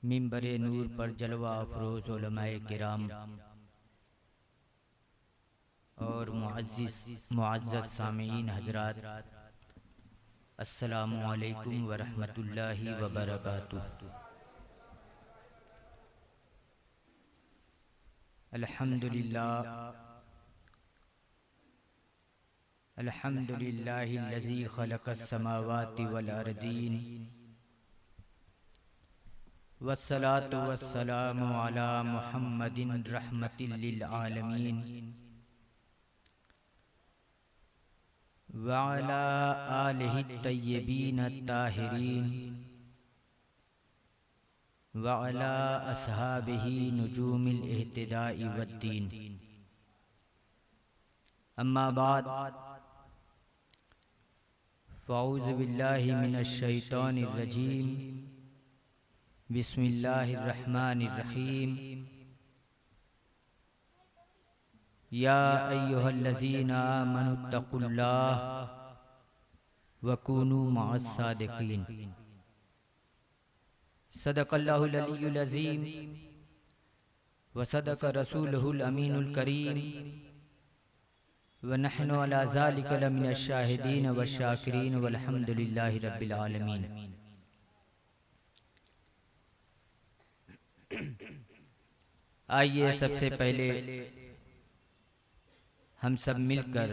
मिंबर नूर पर जलवा अफरोज़ उलमाए किराम और मुअज़्ज़ज़ सामीईन हज़रात, अस्सलामु अलैकुम व रहमतुल्लाहि व बरकातुहू। अल्हम्दुलिल्लाहिल्लज़ी ख़लक़स समावाति वल अर्दीन वस्सलातु वस्सलामु अला मुहम्मदिन रहमतिल लिल आलमीन व अला आलिहि तय्यबीन ताहिरीन व अला अस्हाबिही नुजूमिल इह्तिदाई वद्दीन। अम्मा बाद, फ़अऊज़ु बिल्लाहि मिनश शैतानिर रजीम, बिस्मिल्लाहिर रहमानिर रहीम। या अय्युहल्लज़ीना आमनुत्तक़ुल्लाह व कूनू मअस सादिक़ीन। सदक़ल्लाहुल अलियुल अज़ीम व सदक़ रसूलुहुल अमीनुल करीम व नहनु अला ज़ालिका लमिनश शाहिदीन व शाकिरीन वल्हम्दुलिल्लाहि रब्बिल आलमीन। आइए सबसे पहले हम सब मिलकर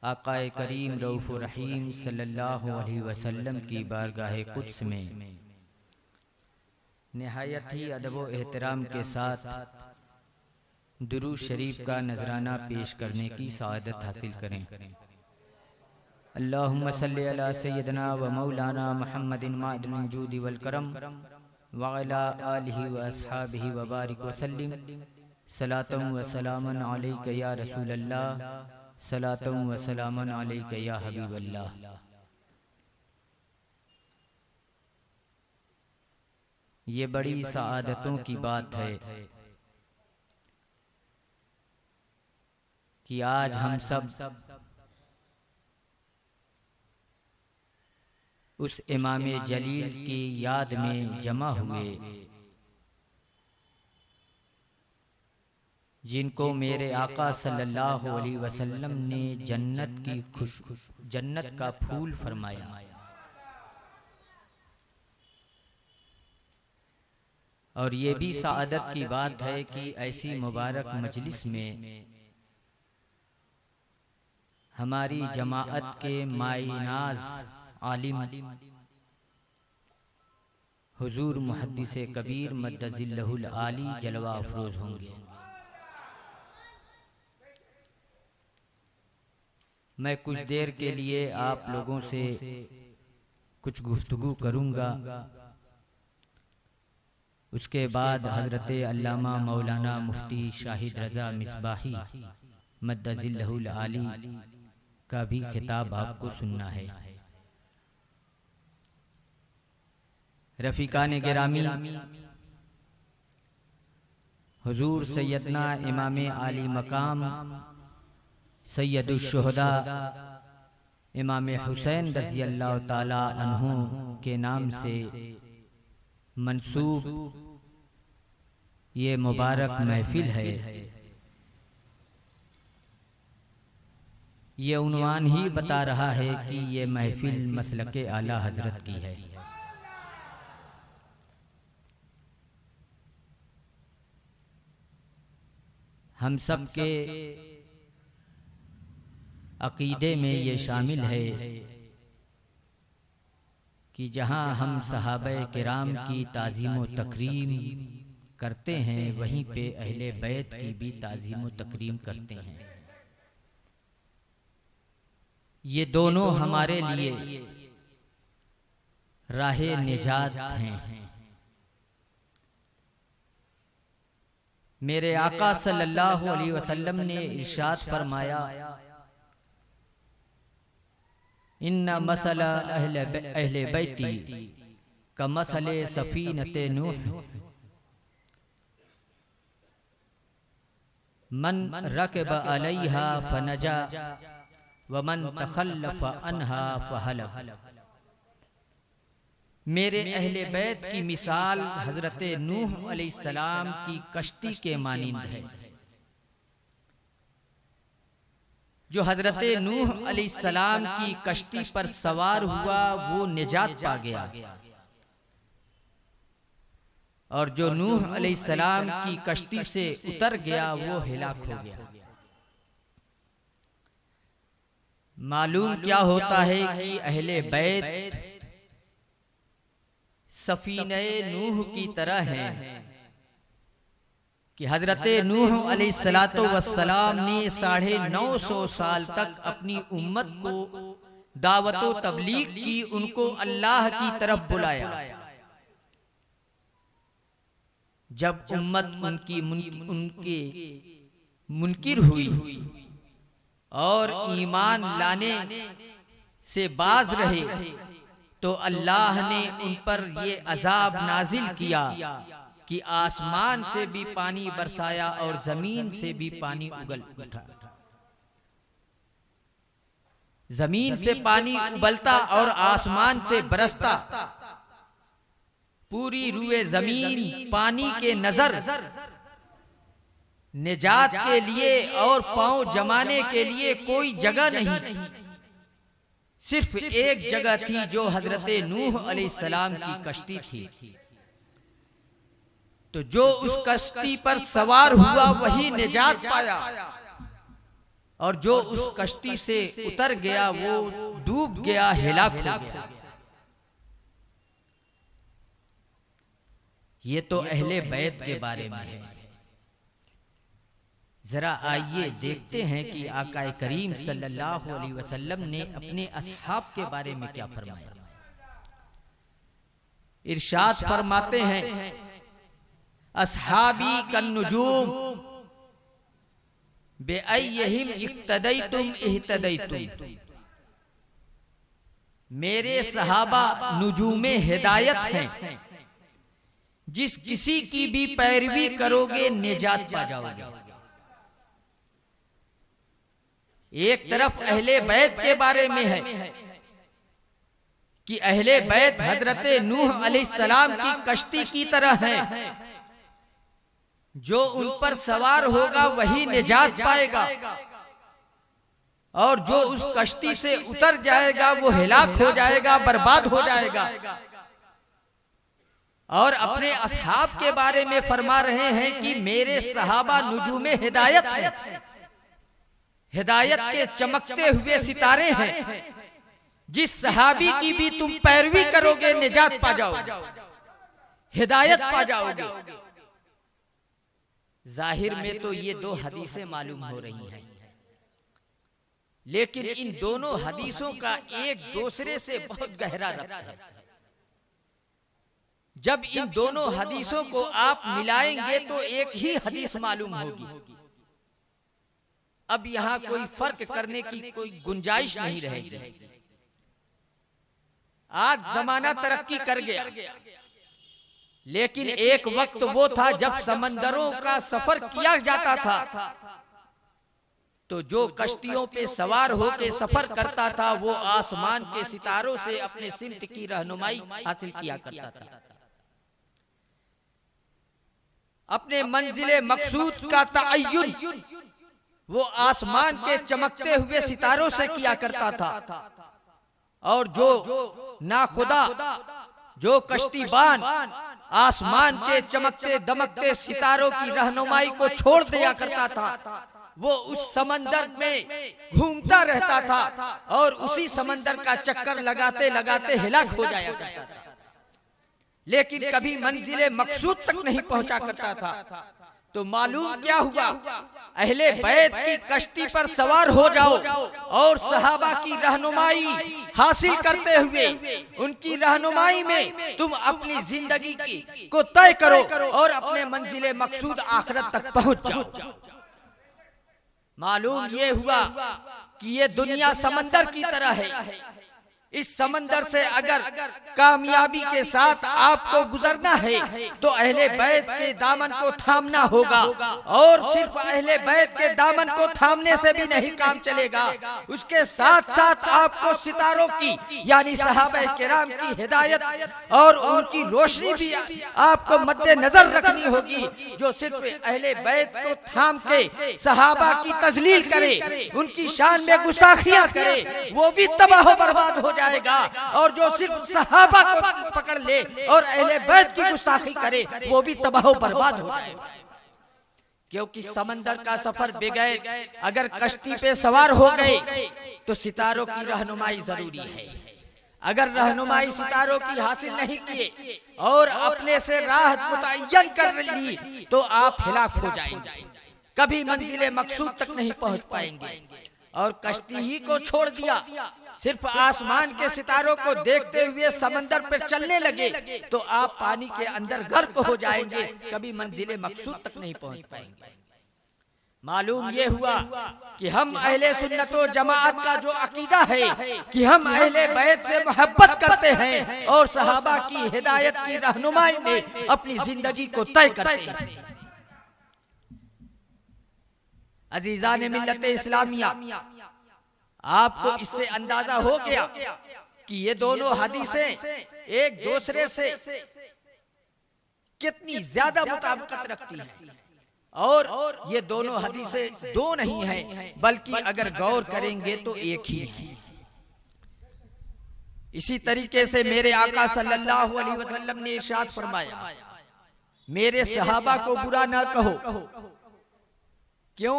आक़ाए करीम रऊफ़ रहीम सल्लल्लाहु अलैहि वसल्लम की बारगाह कुद्स में निहायत ही अदब व एहतराम के साथ दुरूद शरीफ का नजराना पेश करने की सआदत हासिल करें। अल्लाहुम्मा सल्लि अला सय्यदना व मौलाना मुहम्मदिन मादिल जूदि वल करम व अला आलिहि व अस्हाबिहि व बारिक व सल्लिम। सलातुन व सलामुन अलैका या रसूलल्लाह, सलातुन व सलामुन अलैका या हबीबल्लाह। ये बड़ी सआदतों की बात है कि आज हम सब उस इमाम जलील की याद में जमा हुए जिनको मेरे आका सल्लल्लाहु अलैहि वसल्लम ने जन्नत का फूल फरमाया। और ये भी सआदत की बात है कि ऐसी मुबारक मजलिस में हमारी जमाअत के माईनाज आलिम हुजूर मुहद्दिस कबीर मद्दजिल्लहुल आली जलवा अफरोज होंगे। मैं कुछ देर के लिए आप लोगों से कुछ गुफ्तगू करूंगा। उसके बाद हजरत अल्लामा मौलाना मुफ्ती शाहिद रजा मिसबाही मद्दजिल्लहुल आली का भी खिताब आपको सुनना है। रफीकान गिरामी, हुजूर सैयदना इमाम आली मकाम सैयदुश शुहदा इमाम हुसैन रज़ी अल्लाह ताला अन्हु के नाम से मंसूब ये मुबारक महफिल है। ये उन्वान ही बता रहा है कि ये महफिल मसलके आला हजरत की है। हम सब के अकीदे में ये शामिल है कि जहाँ हम सहाबे किराम की ताज़ीम व तकरीम करते हैं, वहीं पे अहले बैत की भी ताज़ीम व तकरीम करते हैं। ये दोनों हमारे लिए राहे निजात हैं। मेरे आका सल्लल्लाहु अलैहि वसल्लम ने इरशाद फरमाया, इन्ना मसला अहले बैती का मसले सफीनते नूह, मन रकब अलैहा फनजा व मन तखल्लफ अनहा फहलक। मेरे अहले बैत की मिसाल हजरत नूह अलैहिस्सलाम की कश्ती के मानिंद है। जो हजरत नूह अलैहिस्सलाम की कश्ती पर सवार हुआ वो निजात पा गया, और जो नूह अलैहिस्सलाम की कश्ती से उतर गया वो हिलाक हो गया। मालूम क्या होता है कि अहले बैत सफीने नूह की तरह हैं कि हजरत नूह अलैहिस्सलातु वस्सलाम ने 950 साल तक अपनी उम्मत को दावत व तबलीग की, उनको अल्लाह की तरफ बुलाया। जब उम्मत उनके मुनकिर हुई और ईमान लाने से बाज रहे, तो अल्लाह ने उन पर ये अजाब नाजिल किया कि आसमान से भी पानी बरसाया और जमीन से भी पानी उगल उठा। जमीन से पानी उबलता और आसमान से बरसता, पूरी रूए जमीन पानी के नजर निजात के लिए और पांव जमाने के लिए कोई जगह नहीं, सिर्फ एक जगह थी जो हजरत नूह अलैहिस्सलाम की कश्ती थी। तो जो उस कश्ती पर सवार हुआ वही निजात पाया, और जो उस कश्ती से उतर गया वो डूब गया, हिलाक हो गया। ये तो अहले बैत के बारे में है। जरा आइए देखते हैं कि आकाए करीम सल्लल्लाहु अलैहि वसल्लम ने अपने असहाब के बारे में क्या फरमाया। इरशाद फरमाते हैं, असहाबी कन्नुजूम बेअय्यहिम इक्तदैतुम इह्तदैतुम। मेरे सहाबा नुजूमे हिदायत हैं, जिस किसी की भी पैरवी करोगे निजात पा जाओगे। एक तरफ अहले बैत के बारे में है कि अहले बैत हजरत नूह अलैहिस्सलाम की कश्ती की तरह है, जो उन पर सवार होगा वही निजात पाएगा, और जो उस कश्ती से उतर जाएगा वो हिलाक हो जाएगा, बर्बाद हो जाएगा। और अपने असहाब के बारे में फरमा रहे हैं कि मेरे सहाबा नुजूमे हिदायत है, हिदायत के चमकते हुए सितारे हैं, जिस सहाबी की भी तुम पैरवी करोगे निजात पा जाओगे, हिदायत पा जाओगे। जाहिर में तो ये दो हदीसें मालूम हो रही हैं, लेकिन इन दोनों हदीसों का एक दूसरे से बहुत गहरा रब्त है। जब इन दोनों हदीसों को आप मिलाएंगे तो एक ही हदीस मालूम होगी। अब यहाँ कोई फर्क करने की कोई गुंजाइश नहीं रहेगी। आज जमाना तरक्की कर गया, लेकिन एक वक्त वो था जब समंदरों का सफर किया जाता था, तो जो कश्तियों पे सवार होकर सफर करता था वो आसमान के सितारों से अपने सिमत की रहनुमाई हासिल किया करता था। अपने मंजिले मकसूद का तअय्युन वो आसमान के चमकते हुए सितारों से किया करता था, और जो नाखुदा, जो कश्तीबान आसमान के चमकते दमकते सितारों की रहनुमाई को छोड़ दिया करता था, वो उस समंदर में घूमता रहता था और उसी समंदर का चक्कर लगाते लगाते हिलाक हो जाया करता था, लेकिन कभी मंजिले मकसूद तक नहीं पहुंचा करता था। तो मालूम क्या हुआ, अहले बैत की कश्ती पर सवार हो जाओ और सहाबा की रहनुमाई हासिल करते हुए उनकी रहनुमाई में तुम अपनी जिंदगी की को तय करो और अपने मंजिले मकसूद आखिरत तक पहुंच जाओ। मालूम ये हुआ कि ये दुनिया समंदर की तरह है, इस समंदर से अगर कामयाबी के साथ आपको गुजरना है तो अहले बैत के दामन को थामना होगा। और सिर्फ अहले बैत के दामन को थामने से भी नहीं काम चलेगा, उसके साथ साथ आपको सितारों की यानी सहाबा किराम की हिदायत और उनकी रोशनी भी आपको मद्देनजर रखनी होगी। जो सिर्फ अहले बैत को थाम के सहाबा की तजलील करे, उनकी शान में गुस्ताखियां करे, वो भी तबाह बर्बाद हो जाएगा। और जो सिर्फ सहाबा को पकड़ ले और अहले बैत की गुस्ताखी करे, वो भी तबाह बर्बाद हो जाएगा। क्योंकि समंदर का सफर बगैर अगर कश्ती पे सवार हो गए तो सितारों की रहनुमाई जरूरी है। अगर रहनुमाई सितारों की हासिल नहीं किए और अपने से राह मुतय्यन कर ली तो आप हिलाक हो जाएंगे, कभी मंजिले मकसूद तक नहीं पहुंच पाएंगे। और कश्ती ही को छोड़ दिया, सिर्फ आसमान के सितारों को देखते हुए समंदर पर चलने लगे तो आप पानी के अंदर गर्क हो जाएंगे, कभी मंजिले मकसूद तक नहीं पहुंच पाएंगे। मालूम ये हुआ कि हम अहले सुन्नत व जमाअत का जो अकीदा है कि हम अहले बैत से मोहब्बत करते हैं और सहाबा की हिदायत की रहनुमाई में अपनी जिंदगी को तय करते हैं। अजीजान मिल्लत इस्लामिया, आपको इससे अंदाजा हो गया कि ये दोनों हदीसें एक दूसरे से कितनी ज्यादा मुताबिकत रखती हैं। और ये दोनों हदीसें दो नहीं हैं, बल्कि अगर गौर करेंगे तो एक ही है। इसी तरीके से मेरे आका सल्लल्लाहु अलैहि वसल्लम ने इरशाद फरमाया, मेरे सहाबा को बुरा ना कहो। क्यों?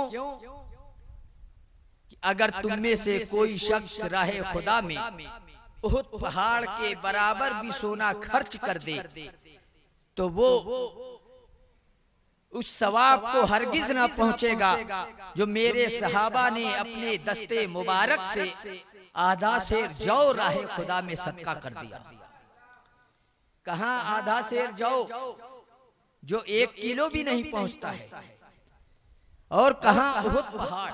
अगर तुम में से कोई शख्स राहे खुदा में उहुद पहाड़ के बराबर भी सोना खर्च कर दे तो वो उस सवाब को हरगिज ना पहुंचेगा जो मेरे सहाबा ने अपने दस्ते मुबारक से आधा सेर जौ राहे खुदा में सदका कर दिया। कहां आधा सेर जौ जो 1 किलो भी नहीं पहुंचता है, और कहां उहुद पहाड़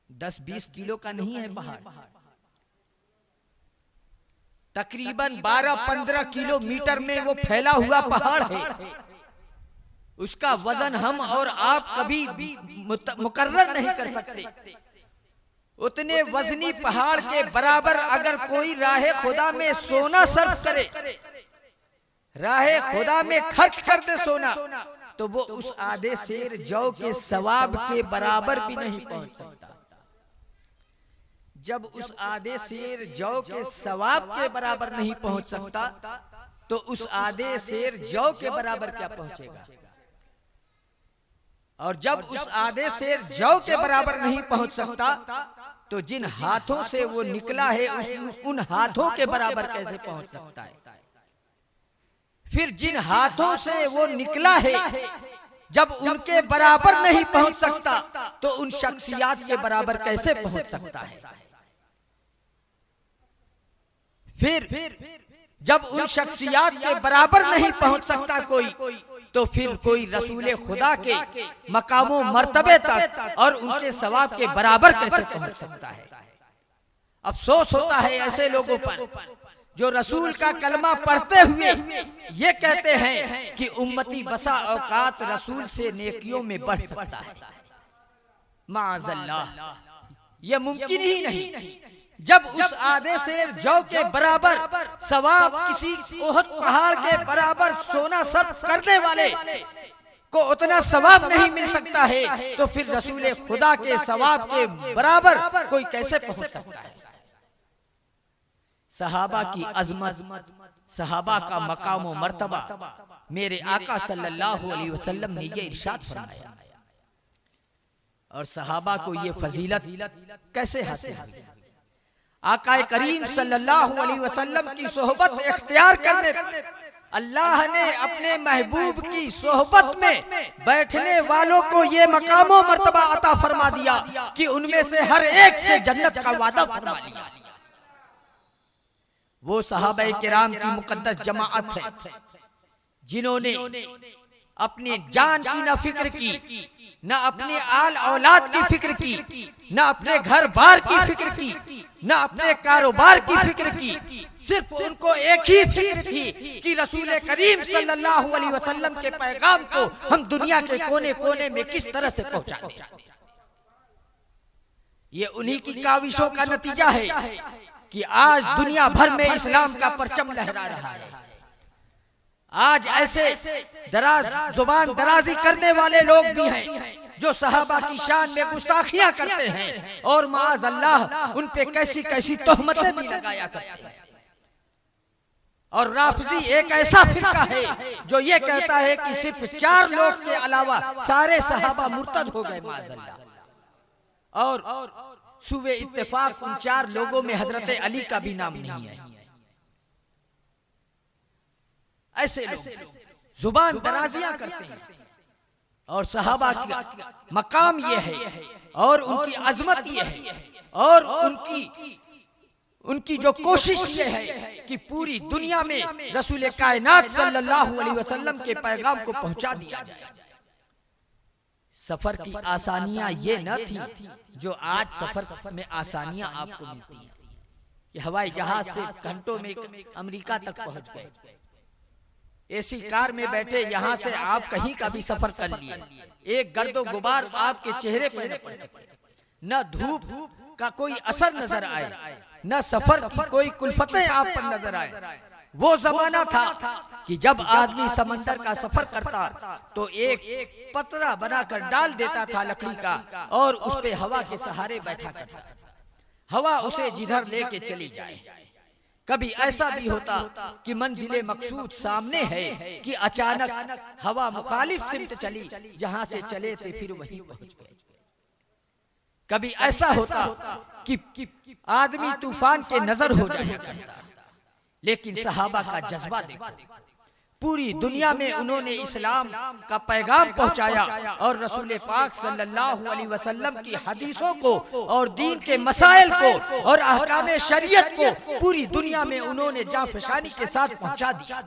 10-20 किलो का नहीं है पहाड़, तकरीबन 12-15 किलोमीटर में वो फैला हुआ पहाड़ है। उसका वजन हम और आप कभी मुकर्रर नहीं कर सकते। उतने वजनी पहाड़ के बराबर अगर कोई राहे खुदा में सोना सर्फ करे, राहे खुदा में खर्च कर दे सोना, तो वो उस आधे सेर जौ के सवाब के बराबर भी नहीं पहुंच सकता। जब उस आधे सेर जौ के सवाब के बराबर नहीं पहुंच सकता तो उस आधे सेर जौ के बराबर क्या पहुंचेगा? और जब उस आधे सेर जौ के बराबर नहीं पहुंच सकता तो जिन हाथों से वो निकला है उन हाथों के बराबर कैसे पहुंच सकता है? फिर जिन हाथों से वो निकला है जब उनके बराबर नहीं पहुंच सकता तो उन शख्सियात के बराबर कैसे पहुंच सकता है? फिर जब उन शख्सियात के बराबर नहीं पहुंच सकता कोई, तो फिर कोई रसूल खुदा के मकामों मर्तबे तक और उनके सवाब के बराबर कैसे पहुंच सकता है? अफसोस होता है ऐसे लोगों पर जो रसूल का कलमा पढ़ते हुए ये कहते हैं कि उम्मती बसा औकात रसूल से नेकियों में बढ़ सकता है। माअज़ल्लाह, ये मुमकिन ही नहीं। जब उस आधे सेर जौ के बराबर सवाब किसी उहद पहाड़ के बराबर सोना सर्फ करने वाले को उतना सवाब नहीं मिल सकता है, तो फिर रसूल खुदा के सवाब के बराबर कोई कैसे पहुंच सकता है? सहाबा की अजमत, सहाबा का मकाम व मर्तबा मेरे आका सल्लल्लाहु अलैहि वसल्लम ने ये इरशाद फरमाया। और सहाबा को ये फजीलत कैसे हासिल हुई? आका करीम सल्लल्लाहु अलैहि वसल्लम की सोहबत इख्तियार करने अल्लाह ने अपने महबूब की सोहबत में बैठने वालों को ये मकाम व मर्तबा अता फरमा दिया कि उनमें से हर एक से जन्नत का वादा फरमा लिया। वो सहाबा किराम की मुकद्दस जमाअत है जिन्होंने अपने जान की न फिक्र की, न अपने आल औलाद की फिक्र की, न अपने घर बार की फिक्र की, न अपने कारोबार की फिक्र की। सिर्फ उनको एक ही फिक्र थी कि रसूल करीम सल्लल्लाहु अलैहि वसल्लम के पैगाम को हम दुनिया के कोने कोने में किस तरह से पहुंचा दें। ये उन्हीं की काविशों का नतीजा है कि आज दुनिया भर में इस्लाम का परचम लहरा रहा है। आज ऐसे जुबान दराजी करने वाले लोग भी हैं जो सहाबा की शान में गुस्ताखियां करते हैं और माअज़ अल्लाह उन पे कैसी कैसी तोहमतें भी लगाया करते हैं। और राफिजी एक ऐसा फिरका है जो ये कहता है कि सिर्फ 4 लोग के अलावा सारे सहाबा मुर्तद हो गए माअज़ अल्लाह। और सुबह इत्तेफाक उन 4 लोगों में हजरत अली का भी नाम नहीं है। ऐसे लोग जुबान दराजियां करते हैं और सहाबा का मकाम ये है और उनकी अजमत ये है और उनकी जो कोशिश ये है कि पूरी दुनिया में रसूल कायनात सल्लल्लाहु अलैहि वसल्लम के पैगाम को पहुंचा दिया जाए। सफर की आसानियां ये न थी जो आज सफर में आसानियां आपको मिलती हैं कि हवाई जहाज से घंटों में अमेरिका तक पहुंच गए, एसी कार में बैठे यहाँ से आप कहीं का भी सफर कर लिए, एक गर्दो गुबार आपके चेहरे पर न पड़े, न धूप का कोई असर नजर आए, न सफर की कोई कुल्फतें आप पर नजर आए। वो जमाना था कि जब आदमी समंदर का सफर करता तो एक पतरा बनाकर डाल देता था लकड़ी का और उस पे हवा के सहारे बैठा करता, हवा उसे जिधर लेके चली जाए। कभी ऐसा भी होता कि मंजिले मकसूद सामने है कि अचानक हवा मुखालिफ सिमत चली, जहां से चले थे फिर वहीं पहुंच गए। कभी ऐसा होता कि आदमी तूफान के नजर हो जाया करता, लेकिन सहाबा का जज्बा देखो, पूरी दुनिया में उन्होंने इस्लाम का पैगाम पहुंचाया और रसूल पाक सल्लल्लाहु अलैहि वसल्लम की हदीसों को और दीन के मसाइल को और अहकाम शरीयत को पूरी दुनिया में उन्होंने जाफशानी के साथ पहुंचा दिया।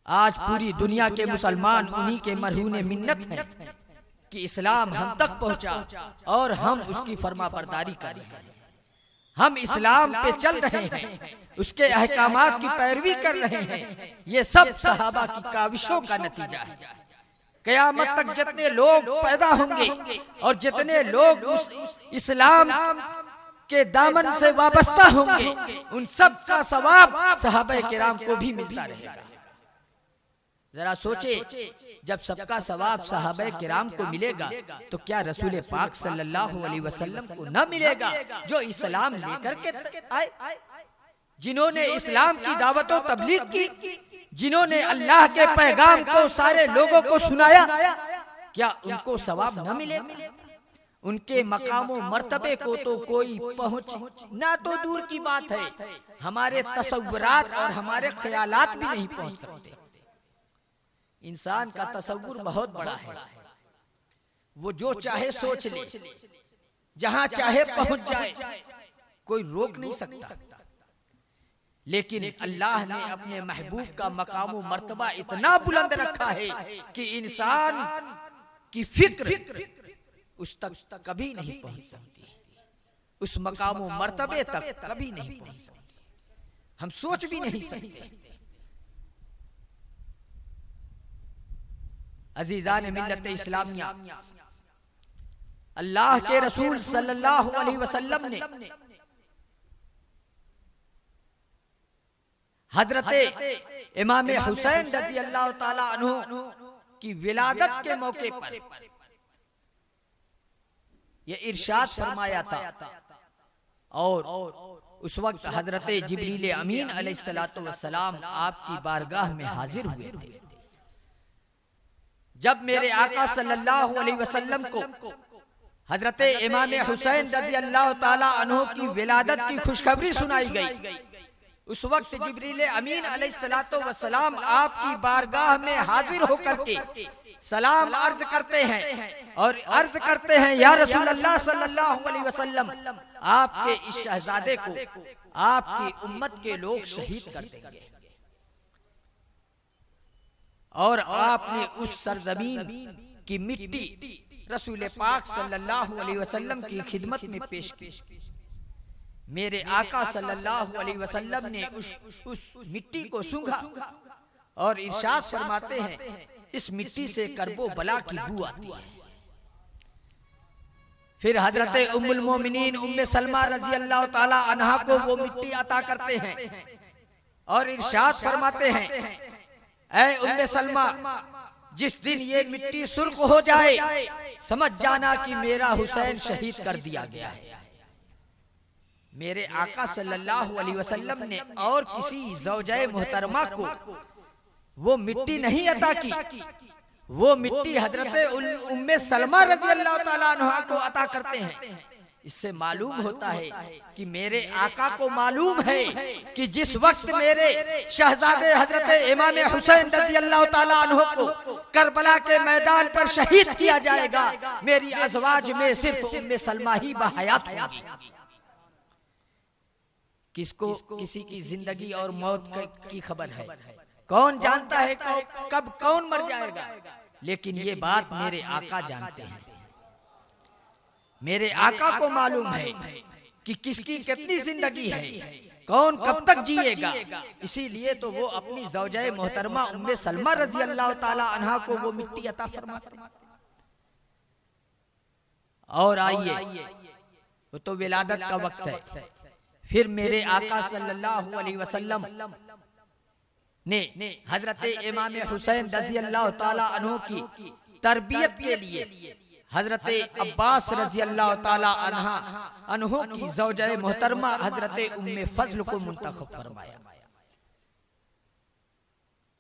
आज पूरी दुनिया के मुसलमान उन्हीं के मरहूने मिन्नत हैं कि इस्लाम हम तक पहुंचा और हम उसकी फरमाबरदारी कर रहे हैं। हम इस्लाम पे चल रहे हैं, उसके अहकामात की पैरवी कर रहे हैं। ये सब सहाबा की काविशों का नतीजा है। कयामत तक जितने लोग पैदा होंगे और जितने लोग उस इस्लाम के दामन से वाबस्ता होंगे, उन सब का सवाब सहाबा किराम को भी मिलता रहेगा। जरा सोचे, जब सबका सवाब सहाबा किराम को मिलेगा तो क्या रसूल पाक सल्लल्लाहु अलैहि वसल्लम को न मिलेगा, जो इस्लाम लेकर के आए, जिन्होंने इस्लाम की दावत और तबलीग की, जिन्होंने अल्लाह के पैगाम को सारे लोगों को सुनाया, क्या उनको सवाब न मिलेगा? उनके मकामों मर्तबे को तो कोई पहुंच ना तो दूर की बात है, हमारे तसव्वुरात और हमारे ख्यालात भी नहीं पहुंच सकते। इंसान का तसव्वुर बहुत बड़ा है, वो जो चाहे सोच ले, जहां चाहे पहुंच जाए, कोई रोक नहीं सकता। लेकिन अल्लाह ने अपने महबूब का मकाम मर्तबा इतना बुलंद रखा है कि इंसान की फिक्र उस तक कभी नहीं पहुंच सकती, उस मकाम मर्तबे तक कभी नहीं पहुंच सकती, हम सोच भी नहीं सकते। अजीजान मिल्लत इस्लामिया, अल्लाह के रसूल सल्लल्लाहु अलैहि वसल्लम ने हजरत इमाम हुसैन रज़ी अल्लाह ताला अन्हु की विलादत के मौके पर यह इरशाद फरमाया था और उस वक्त हजरत जिब्रील अमीन अलैहिस्सलातु वस्सलाम आपकी बारगाह में हाजिर हुए थे। जब मेरे आका सल्लल्लाहु अलैहि वसल्लम को हजरत इमाम हुसैन रज़ी अल्लाह ताला अन्हु की विलादत की खुशखबरी सुनाई गई, उस वक्त जिब्रील अमीन अलैहिस्सलातु वस्सलाम आपकी बारगाह में हाजिर होकर के सलाम अर्ज करते हैं और अर्ज करते हैं, या रसूल अल्लाह सल्लल्लाहु अलैहि वसल्लम, आपके इस शहजादे को आपकी उम्मत के लोग शहीद कर देंगे। और आपने उस सरजमीन की मिट्टी रसूल पाक सल्लल्लाहु अलैहि वसल्लम की खिदमत में पेश की। मेरे आका सल्लल्लाहु अलैहि वसल्लम ने उस मिट्टी को सूंघा और इरशाद फरमाते हैं, इस मिट्टी से करबो बला की बू आती है। फिर हजरत उम्मुल मोमिनीन उम्मे सलमा रजी अल्लाह ताला अन्हा को वो मिट्टी अता करते हैं और इरशाद फरमाते हैं, ऐ उम्मे सलमा, जिस दिन ये मिट्टी सुर्ख हो जाए समझ जाना कि मेरा हुसैन शहीद कर दिया गया है। मेरे आका सल्लल्लाहु अलैहि वसल्लम ने और किसी ज़ौजाए मोहतरमा को वो मिट्टी नहीं अता की, वो मिट्टी हजरत उम्मे सलमा रज़ी अल्लाह ताला अन्हा को अता करते हैं। इससे मालूम होता है कि मेरे आका को मालूम है कि जिस वक्त मेरे शहजादे हजरत इमाम हुसैन रज़ी अल्लाह ताला अन्हु को करबला के मैदान पर शहीद किया जाएगा, मेरी अज़वाज में सिर्फ उम्मे सलमा ही बहयात होगी। किसको किसी की जिंदगी और मौत की खबर है? कौन जानता है कब कौन मर जाएगा? लेकिन ये बात मेरे आका जानते हैं। मेरे आका को मालूम है कि किसकी कितनी जिंदगी है, कौन कब तक जिएगा। इसीलिए तो वो अपनी ज़ौजाए मोहतरमा उम्मे सलमा रज़ी अल्लाह ताला अन्हा को वो मिट्टी अता फरमाते हैं। और आइए, वो तो विलादत का वक्त है। फिर मेरे आका सल्लल्लाहु अलैहि वसल्लम ने हजरत इमाम हुसैन रज़ी अल्लाह ताला अन्हु की तरबियत के लिए हजरत अब्बास रज़ी अल्लाह ताला अन्हु की ज़ौजाए मोहतरमा हजरत उम्मे फज़ल को मुंतखब फरमाया।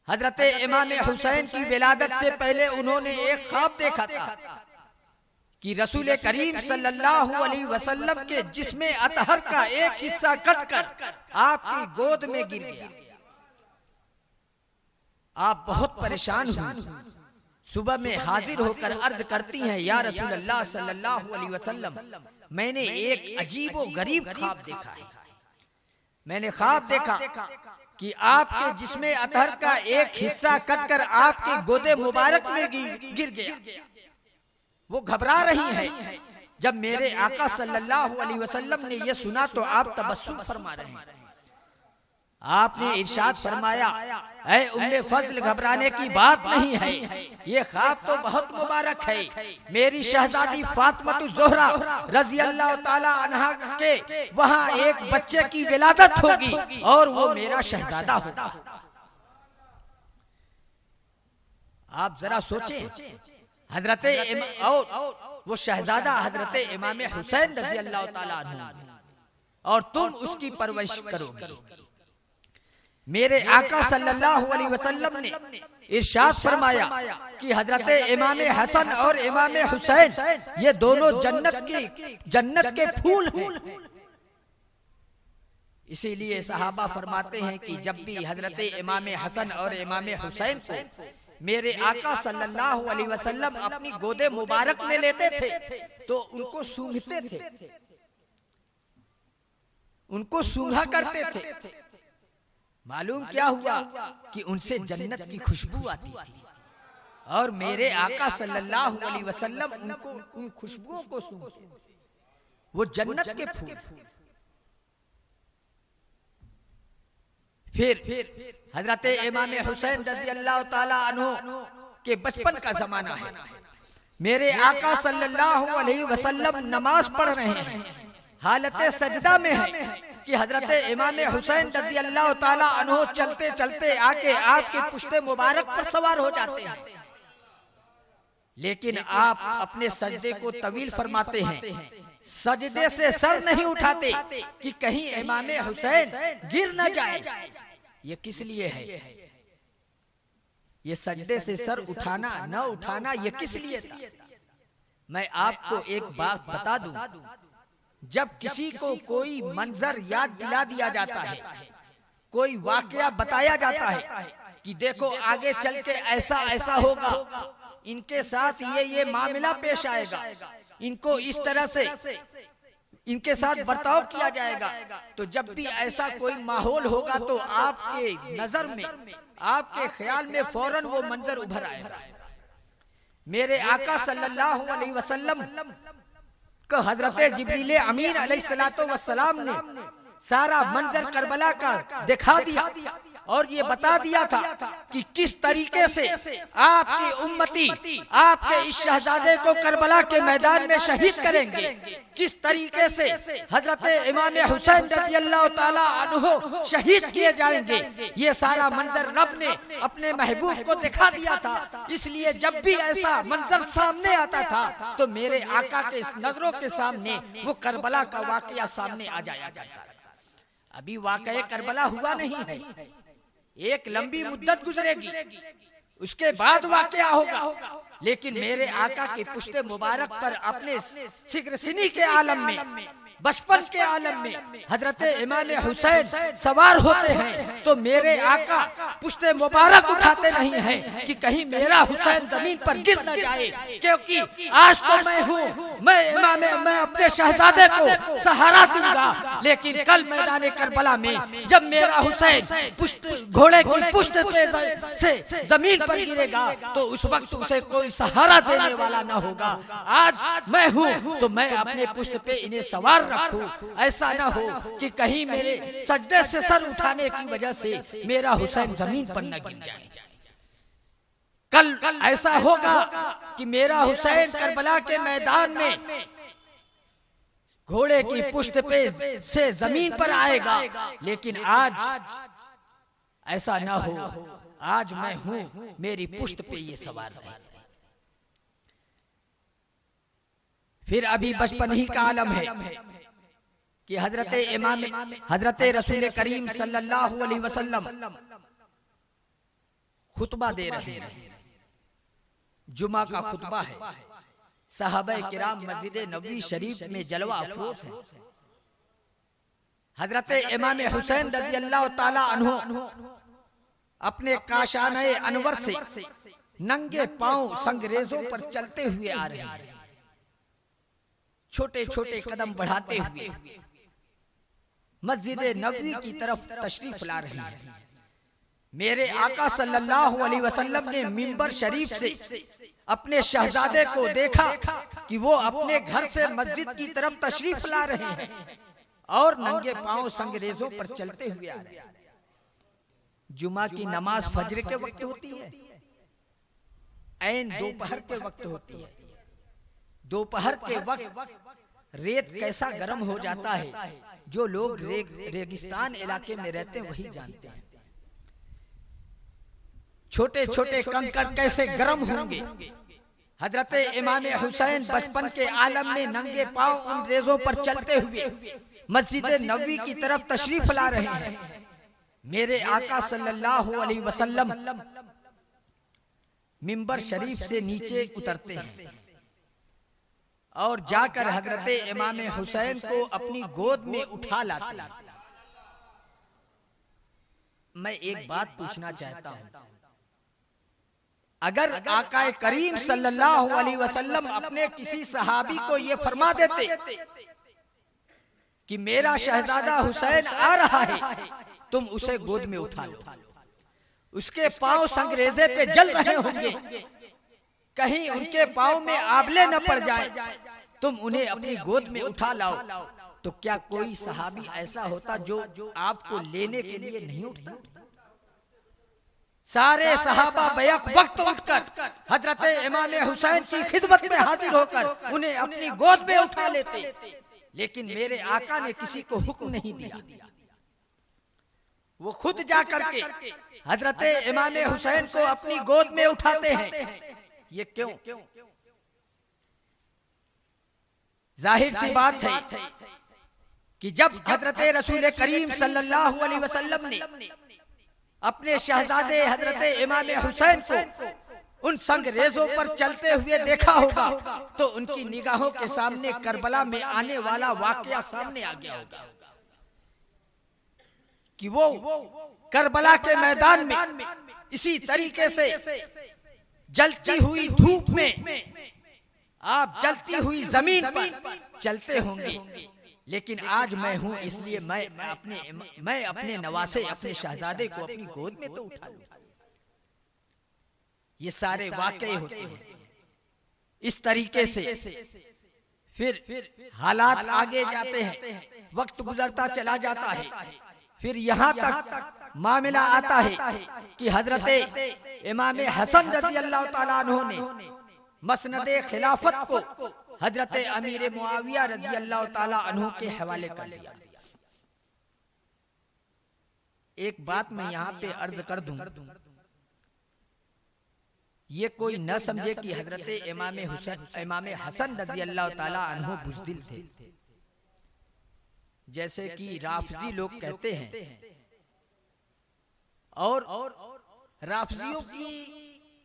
हजरत इमाम हुसैन की विलादत से पहले उन्होंने एक ख्वाब देखा था कि रसूल करीम सल्लल्लाहु अलैहि वसल्लम के जिस्म अतहर का एक हिस्सा कटकर आपकी गोद में गिर गया। आप बहुत परेशान हुई। सुबह में हाजिर होकर अर्ज करती हैं, या रसूल अल्लाह सल्लल्लाहु अलैहि वसल्लम, मैंने एक अजीबो गरीब ख्वाब देखा है। मैंने ख्वाब देखा कि आपके जिस्म अतहर का एक हिस्सा कटकर आपके गोदे मुबारक में गिर गया। वो घबरा रही हैं। जब मेरे आका सल्लल्लाहु अलैहि वसल्लम ने ये सुना तो आप तबस्सुम फरमा रहे हैं। आपने इरशाद फरमाया, ऐ उम्मे फज़ल, घबराने की बात नहीं है, ये ख्वाब तो बहुत मुबारक है। मेरी शहजादी फातिमा ज़ोहरा रज़ी अल्लाह ताला अन्हा के वहाँ एक बच्चे की विलादत होगी और वो मेरा शहजादा होगा। आप जरा सोचें, हजरत और वो शहजादा हजरत इमाम हुसैन रज़ी अल्लाह ताला अन्हु, और तुम उसकी परवरिश करोगे। मेरे आका सल्लल्लाहु अलैहि वसल्लम ने इरशाद फरमाया कि हजरत इमाम हसन और इमाम हुसैन ये दोनों जन्नत के फूल हैं। इसीलिए सहाबा फरमाते हैं कि जब भी हजरत इमाम हसन और इमाम हुसैन को मेरे आका सल्लल्लाहु अलैहि वसल्लम अपनी गोदे मुबारक में लेते थे तो उनको सूंघते थे, उनको सूंघा करते थे। मालूम क्या हुआ कि उनसे जन्नत की खुशबू आती थी और मेरे आका सल्लल्लाहु अलैहि वसल्लम उनको उन खुशबुओं को सूंघते। वो जन्नत के फूल। फिर हजरत इमाम हुसैन रज़ी अल्लाह ताला अन्हु के बचपन का जमाना है। मेरे आका सल्लल्लाहु अलैहि वसल्लम नमाज पढ़ रहे हैं, हालत सजदा में है कि हजरत इमाम हुसैन रज़ी अल्लाह ताला अन्हु चलते चलते आके आपके पुश्ते मुबारक पर सवार हो जाते हैं। लेकिन आप अपने सजदे को तवील फरमाते हैं, सजदे से सर नहीं उठाते कि कहीं इमाम हुसैन गिर न जाए। ये किस लिए है? ये सजदे से सर उठाना न उठाना ये किस लिए था? मैं आपको एक बात बता दूं, जब किसी को कोई मंजर याद दिला दिया जाता है, कोई वाकया बताया जाता है कि देखो आगे चल के ऐसा ऐसा होगा, इनके साथ ये मामला पेश आएगा, इनको इस तरह से इनके साथ बर्ताव किया जाएगा। तो जब भी ऐसा कोई माहौल होगा तो आपके नजर में, आपके ख्याल में फौरन वो मंजर उभर आएगा। मेरे आका सल्लल्लाहु अलैहि वसल्लम को हजरत जिब्रील अमीन अलैहिस्सलातु वस्सलाम ने सारा मंजर करबला का दिखा दिया और ये बता दिया था कि किस तरीके से आपकी उम्मती आपके इस शहजादे को करबला के मैदान में शहीद करेंगे, किस तरीके से हजरत इमाम हुसैन रज़ियल्लाहु ताला अन्हु शहीद किए जाएंगे। ये सारा मंजर रब ने अपने महबूब को दिखा दिया था। इसलिए जब भी ऐसा मंजर सामने आता था तो मेरे आका के नजरों के सामने वो करबला का वाकया सामने आ जाया करता। अभी वाकया करबला हुआ नहीं है, एक लंबी मुद्दत गुजरेगी, उसके बाद वाकया होगा। लेकिन मेरे आका की पुश्ते मुबारक पर अपने सिगरसिनी के आलम में, बचपन के आलम में हजरत इमाम हुसैन सवार होते हैं तो मेरे आका पुश्ते मुबारक उठाते नहीं हैं कि कहीं मेरा हुसैन जमीन पर गिर न जाए, क्योंकि आज तो मैं हूँ, मैं अपने शहजादे को सहारा दूंगा, लेकिन कल मैदान करबला में जब मेरा हुसैन घोड़े की पुश्त से जमीन पर गिरेगा तो उस वक्त उसे कोई सहारा देने वाला न होगा। आज मैं हूँ तो मैं अपने पुश्त पे इन्हें सवार रखूं, ऐसा ना हो कि कहीं मेरे सजदे से सर उठाने की वजह से मेरा हुसैन जमीन पर न गिर जाए। कल ऐसा होगा कि मेरा हुसैन करबला के मैदान में घोड़े की पुश्त पे से जमीन पर आएगा, लेकिन आज ऐसा ना हो। आज मैं हूं, मेरी पुश्त पे ये सवार है। फिर अभी बचपन ही का आलम है कि हजरत रसूल करीम सल्लल्लाहु अलैहि वसल्लम खुतबा दे रहे हैं। जुमा का खुतबा है। सहाबा किराम मस्जिद नबवी शरीफ में जलवा अफरोज है। हजरत इमाम हुसैन रज़ियल्लाहु ताला अन्हु अपने काशाने अनवर से नंगे पांव संगरेजों पर चलते हुए आ रहे हैं, छोटे छोटे कदम बढ़ाते हुए मस्जिद नबवी की तरफ तशरीफ ला रही है। मेरे आका सल्लल्लाहु अलैहि वसल्लम ने मिंबर शरीफ से अपने शहजादे को देखा कि वो अपने घर से मस्जिद की तरफ तशरीफ ला रहे हैं और नंगे पांव संगरेजों पर चलते हुए आ रहे हैं। जुमा की नमाज फजर के वक्त होती है, ऐन दोपहर के वक्त होती है। दोपहर के वक्त रेत कैसा गर्म हो जाता है, जो लोग रेगिस्तान इलाके में रहते हैं वही जानते हैं। छोटे छोटे कंकड़ कैसे गर्म होंगे। हजरत इमाम हुसैन बचपन के आलम में नंगे पांव उन रेजों पर चलते हुए मस्जिद नबवी की तरफ तशरीफ ला रहे हैं। मेरे आका सल्लल्लाहु अलैहि वसल्लम मिंबर शरीफ से नीचे उतरते हैं और जाकर हजरत इमाम हुसैन को अपनी गोद में उठा लाते हैं। मैं एक बात पूछना चाहता हूं, अगर आका करीम सल्लल्लाहु अलैहि वसल्लम अपने किसी सहाबी को ये फरमा देते कि मेरा शहजादा हुसैन आ रहा है, तुम उसे गोद में उठा लो, उसके पांव संगरेजे पे जल रहे होंगे, कहीं उनके पांव में आबले न पड़ जाए, तुम उन्हें अपनी गोद में उठा लाओ, तो क्या कोई सहाबी ऐसा होता जो आपको लेने के लिए नहीं उठता? सारे सहाबा बैक वक्त उठकर हजरत इमाम हुसैन की खिदमत में हाजिर होकर उन्हें अपनी गोद में उठा लेते, लेकिन मेरे आका ने किसी को हुक्म नहीं दिया। वो खुद जाकर के हजरत इमाम हुसैन को अपनी गोद में उठाते हैं। ये क्यों? जाहिर सी बात है कि जब हजरत रसूल करीम सल्लल्लाहु अलैहि वसल्लम ने अपने शहजादे हजरत इमाम हुसैन को उन संगरेजों पर चलते हुए देखा होगा तो उनकी निगाहों के सामने करबला में आने वाला वाकया सामने आ गया होगा कि वो करबला के मैदान में इसी तरीके से जलती हुई धूप में, आप जलती हुई जमीन पर चलते होंगे लेकिन आज मैं हूं इसलिए मैं अपने नवासे, अपने शहजादे को अपनी गोद में तो उठा लूं। ये सारे वाकये होते हैं। इस तरीके से फिर हालात आगे जाते हैं, वक्त गुजरता चला जाता है। फिर यहाँ तक मामला आता है कि हजरत इमाम हसन रज़ी अल्लाह ताला अन्हु ने मसनदे खिलाफत को हजरत अमीर मुआविया रज़ी अल्लाह ताला अन्हु के हवाले कर दिया। एक बात मैं यहाँ पे अर्ज कर दूं, ये कोई न समझे कि हजरत इमाम हसन रज़ी अल्लाह ताला अन्हु बुज़दिल थे, जैसे कि राफजी लोग कहते हैं। और राफजियों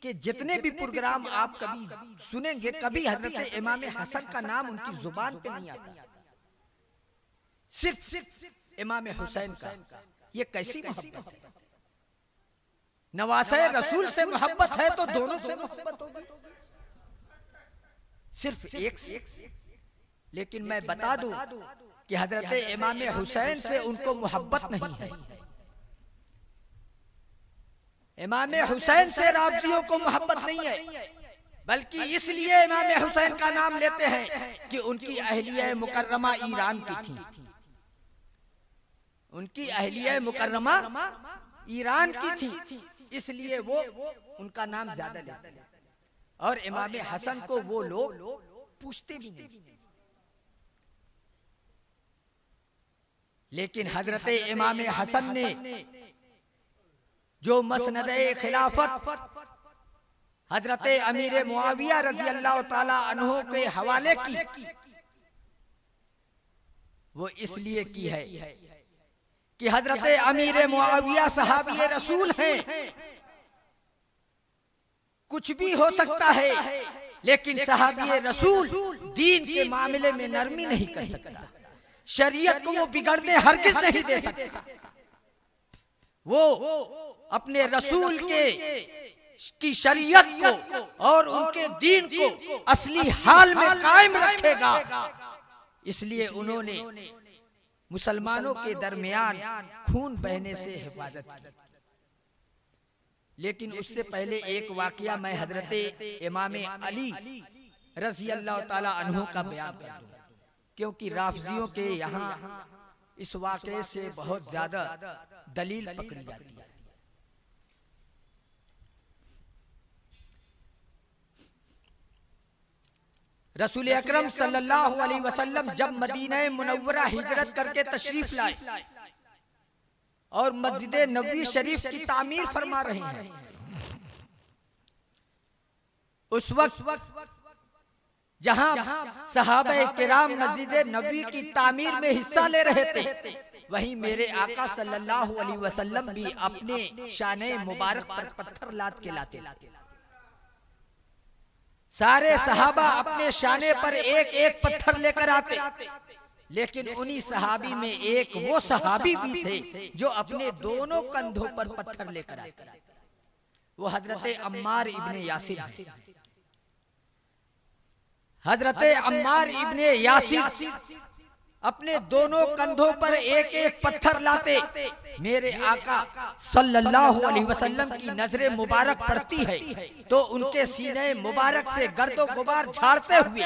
के जितने भी प्रोग्राम आप कभी सुनेंगे, कभी हजरत इमाम हसन का नाम उनकी जुबान पे नहीं आता, सिर्फ इमाम हुसैन का। ये कैसी मोहब्बत है? नवासे रसूल से मोहब्बत है तो दोनों से मोहब्बत होगी, सिर्फ एक से। लेकिन मैं बता दूं कि हजरत इमाम हुसैन से उनको मोहब्बत नहीं है। इमाम हुसैन से राफजियों को मोहब्बत नहीं है, बल्कि इसलिए इमाम हुसैन का नाम लेते हैं कि उनकी अहलिया मुकर्रमा ईरान की थी। उनकी अहलिया मुकर्रमा ईरान की थी, इसलिए वो उनका नाम ज्यादा लेते हैं। और इमाम हसन को वो लोग पूछते भी नहीं। लेकिन हजरत इमाम हसन ने जो मसनदे खिलाफत हजरत अमीर मुआविया रज़ी अल्लाह ताला अन्हु के हवाले की, वो इसलिए की है कि हजरत अमीर मुआविया सहाबी रसूल हैं। कुछ भी हो सकता है, लेकिन सहाबी रसूल दीन के मामले में नरमी नहीं कर सकता। शरीयत को वो बिगड़ने हरगिज नहीं दे सकता। वो अपने रसूल की शरीयत को और उनके दीन को असली हाल में कायम रखेगा। इसलिए उन्होंने मुसलमानों के दरमियान खून बहने से हिफाजत की। लेकिन उससे पहले एक वाकया मैं हजरत इमाम अली रज़ी अल्लाह ताला अन्हु का बयान कर दूं, क्योंकि राफजियों के यहाँ इस वाकये से बहुत ज्यादा दलील पकड़ी जाती है। रसूल अकरम सल्लल्लाहु अलैहि वसल्लम जब मदीना मुनव्वरा हिजरत करके तशरीफ लाए और मस्जिद नबवी शरीफ की तामीर फरमा रहे हैं, उस वक्त जहां सहाबा किराम मस्जिद नबवी की तामीर में हिस्सा ले रहे थे, वहीं मेरे आका सल्लल्लाहु अलैहि वसल्लम भी अपने शाने मुबारक पर पत्थर लाद के लाते। सारे सहाबा अपने शाने पर एक एक पत्थर लेकर आते, लेकिन उन्हीं सहाबी में एक वो सहाबी भी थे जो अपने दोनों कंधों पर पत्थर लेकर आते। वो हजरत अम्मार इब्ने यासिर है। हजरत अम्मार इब्ने यासिर अपने दोनों कंधों पर एक एक पत्थर लाते। मेरे आका सल्लल्लाहु अलैहि वसल्लम की नजरे मुबारक पड़ती है तो उनके सीने मुबारक से गर्दो गुबार झाड़ते हुए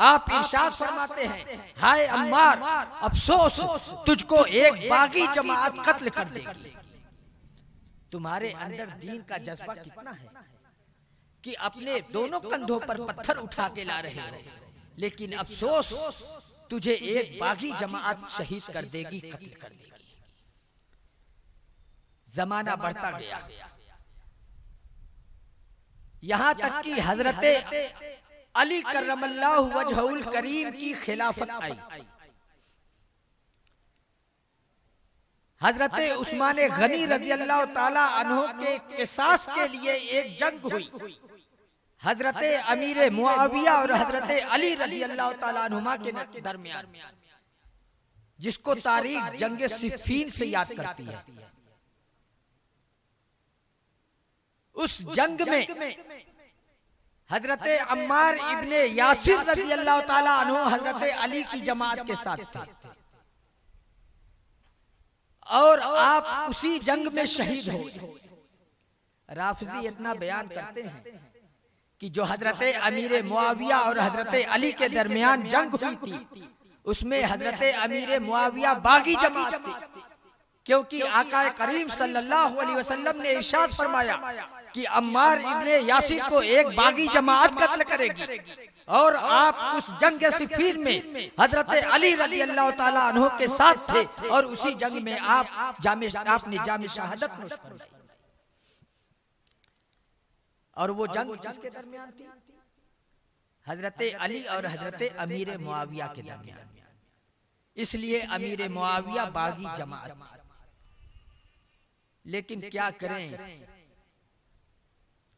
आप इरशाद फरमाते हैं, हाय अम्मार, अफसोस तुझको एक बागी जमात कत्ल कर देगी। तुम्हारे अंदर दीन का जज्बा कितना है कि अपने दोनों कंधों पर पत्थर उठा के ला रहे हो, लेकिन अफसोस तुझे एक बागी जमात शहीद कर देगी, कत्ल कर देगी। जमाना बढ़ता गया, यहाँ तक कि हजरत अली करमल्लाहु वजहुल करीम की खिलाफत आई। हजरत उस्मान गनी रज़ी अल्लाह ताला अन्हु के किसास के लिए एक जंग हुई। हजरत अमीर मुआविया और हजरत अली रज़ी अल्लाह ताला अन्हुमा के दरमियान, जिसको तारीख जंग सिफ़ीन से याद करती है। उस जंग में हजरत अम्मार इब्ने यासिर रज़ी अल्लाह ताला अन्हु हजरत अली की जमात के साथ थे। और आप उसी जंग में शहीद हो गए। राफिजी इतना बयान करते हैं कि जो हजरत अमीर मुआविया और हजरत अली के दरमियान जंग हुई थी, उसमें हजरत अमीर मुआविया बागी जमात थी, क्योंकि आका करीम सल्लल्लाहु अलैहि वसल्लम ने इरशाद फरमाया कि अम्मार इब्ने यासिर को एक बागी जमात कत्ल करेगी। और आप उस जंग सिफीन में हजरत अली रज़ी अल्लाह ताला अन्हु के साथ थे और उसी जंग में आपने जामे शहादत नोश फरमाई। और वो जंग किसके दरमियान थी? हजरत अली और हजरत अमीर मुआविया के दरमियान। इसलिए अमीर मुआविया बागी जमात। लेकिन क्या करें,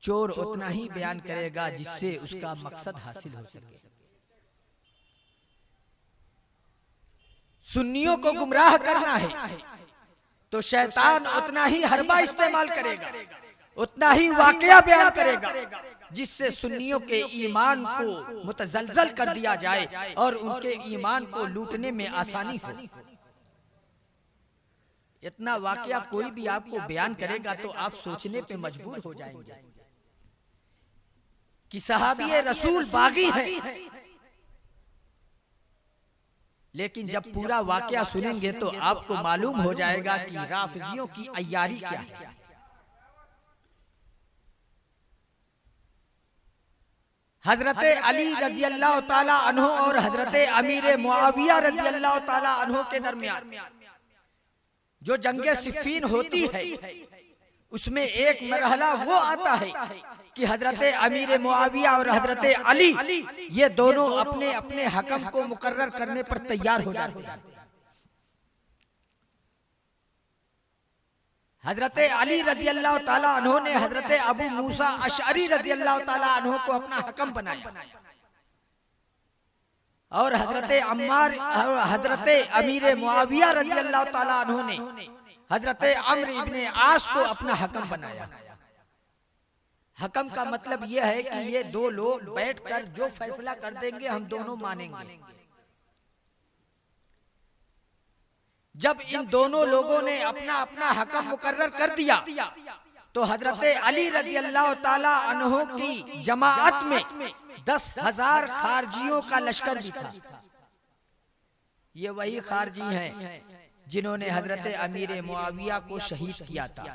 चोर उतना ही बयान करेगा जिससे उसका मकसद हासिल हो सके। सुन्नियों को गुमराह करना है तो शैतान उतना ही हरबा इस्तेमाल करेगा, उतना ही वाकया बयान करेगा जिससे सुन्नियों के ईमान को मुतजलजल कर दिया जाए और उनके ईमान को लूटने में आसानी हो। इतना वाकया कोई भी आपको बयान करेगा तो आप सोचने पे मजबूर हो जाएंगे कि सहाबी रसूल बागी है। लेकिन जब पूरा वाकया सुनेंगे तो आपको मालूम हो जाएगा कि राफिजियों की अय्यारी क्या है। हजरत अली रज़ी अल्लाह ताला अन्हु और हजरत अमीर मुआविया रज़ी अल्लाह ताला अन्हु के दरमियान जो जंगे सिफीन होती है, उसमें एक मरहला वो आता है कि हजरत अमीर मुआविया और हजरत अली ये दोनों अपने अपने हकम को मुकर्रर करने पर तैयार हो जाते हैं। हजरत अली रज़ी अल्लाह ताला अन्हु ने हजरत अबू मूसा अशअरी रज़ी अल्लाह ताला अन्हु को अपना हकम बनाया और हजरत अम्मार और हजरत अमीर मुआविया रज़ी अल्लाह ताला अन्हु ने हजरत अम्र इब्ने आस को अपना हकम बनाया। हकम का मतलब यह है कि ये दो लोग बैठकर जो फैसला कर देंगे हम दोनों मानेंगे। जब इन दोनों लोगों ने अपना अपना हकम मुकर्रर कर दिया तो हजरत अली रज़ी अल्लाह ताला अन्हु की जमाअत में 10,000 खारजियों का लश्कर भी था। ये वही खारजी हैं जिन्होंने हजरत अमीर मुआविया को शहीद किया था।